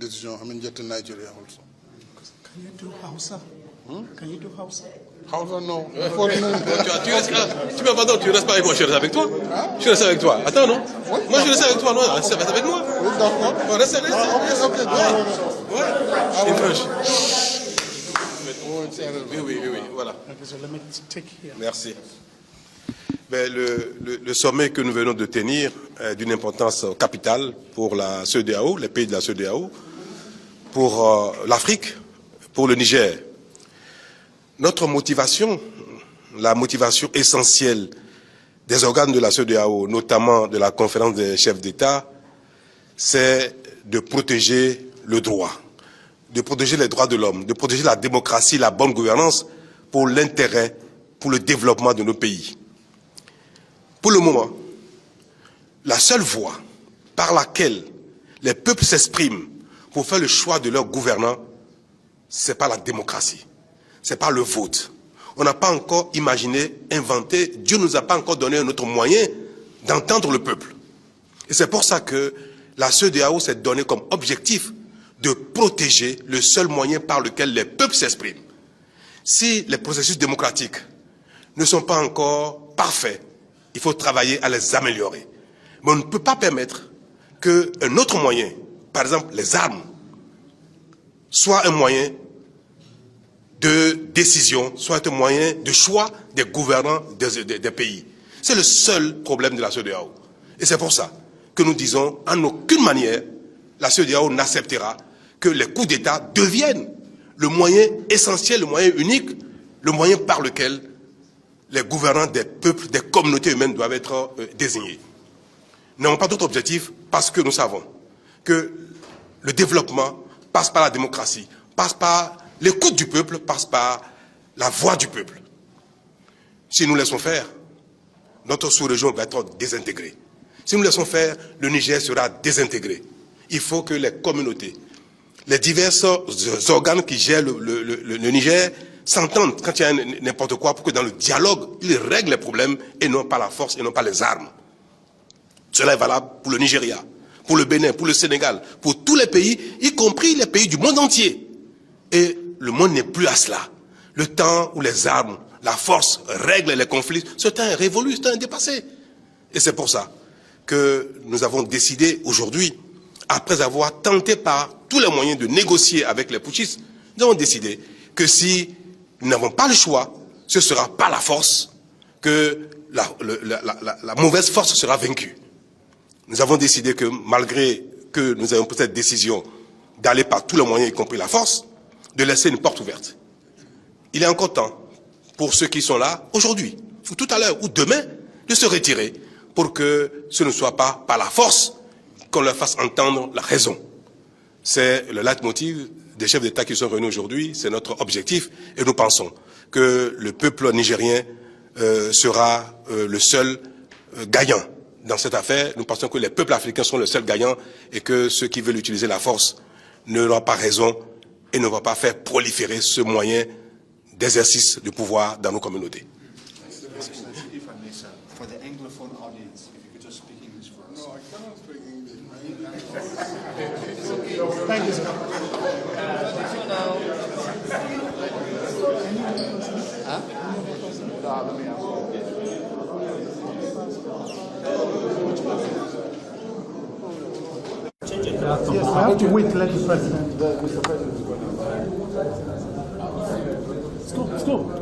decision. I mean, just in Nigeria also. Can you do Hausa? Can you do Hausa? Hausa, no. Tu restes pas avec moi, je reste avec toi. Je reste avec toi. Attends, non? Moi, je reste avec toi, non? Reste avec moi. Oui, d'accord. Reste avec moi. Ouais. In French. Oui, voilà. Okay, so let me take here. Merci. Ben, le sommet que nous venons de tenir est d'une importance capitale pour la CEDEAO, les pays de la CEDEAO, pour l'Afrique, pour le Niger. Notre motivation, la motivation essentielle des organes de la CEDEAO, notamment de la conférence des chefs d'État, c'est de protéger le droit, de protéger les droits de l'homme, de protéger la démocratie, la bonne gouvernance pour l'intérêt, pour le développement de nos pays. Pour le moment, la seule voie par laquelle les peuples s'expriment pour faire le choix de leurs gouvernants, c'est pas la démocratie, c'est pas le vote. On n'a pas encore imaginé, inventé, Dieu ne nous a pas encore donné un autre moyen d'entendre le peuple. Et c'est pour ça que la CEDEAO s'est donné comme objectif de protéger le seul moyen par lequel les peuples s'expriment. Si les processus démocratiques ne sont pas encore parfaits, il faut travailler à les améliorer. Mais on ne peut pas permettre qu'un autre moyen, par exemple les armes, soit un moyen de décision, soit un moyen de choix des gouvernants des pays. C'est le seul problème de la CEDEAO. Et c'est pour ça que nous disons, en aucune manière, la CEDEAO n'acceptera que les coups d'État deviennent le moyen essentiel, le moyen unique, le moyen par lequel les gouvernants des peuples, des communautés humaines doivent être désignés. Nous n'avons pas d'autre objectif parce que nous savons que le développement passe par la démocratie, passe par l'écoute du peuple, passe par la voix du peuple. Si nous laissons faire, notre sous-région va être désintégrée. Si nous laissons faire, le Niger sera désintégré. Il faut que les communautés, les divers organes qui gèrent le Niger s'entendent quand il y a n'importe quoi pour que dans le dialogue, ils règlent les problèmes et non pas la force et non pas les armes. Cela est valable pour le Nigeria, pour le Bénin, pour le Sénégal, pour tous les pays, y compris les pays du monde entier. Et le monde n'est plus à cela. Le temps où les armes, la force règlent les conflits, ce temps est révolu, ce temps est dépassé. Et c'est pour ça que nous avons décidé aujourd'hui, après avoir tenté par tous les moyens de négocier avec les putschistes, nous avons décidé que si nous n'avons pas le choix, ce sera par la force que la mauvaise force sera vaincue. Nous avons décidé que malgré que nous avons pris cette décision d'aller par tous les moyens, y compris la force, de laisser une porte ouverte. Il est encore temps pour ceux qui sont là, aujourd'hui, ou tout à l'heure, ou demain, de se retirer pour que ce ne soit pas par la force qu'on leur fasse entendre la raison. C'est le leitmotiv des chefs d'État qui sont réunis aujourd'hui, c'est notre objectif, et nous pensons que le peuple nigérien sera le seul gagnant dans cette affaire. Nous pensons que les peuples africains sont le seul gagnant et que ceux qui veulent utiliser la force n'auront pas raison et ne vont pas faire proliférer ce moyen d'exercice du pouvoir dans nos communautés. Yes, I have to wait, let the president. Let's go, let's go.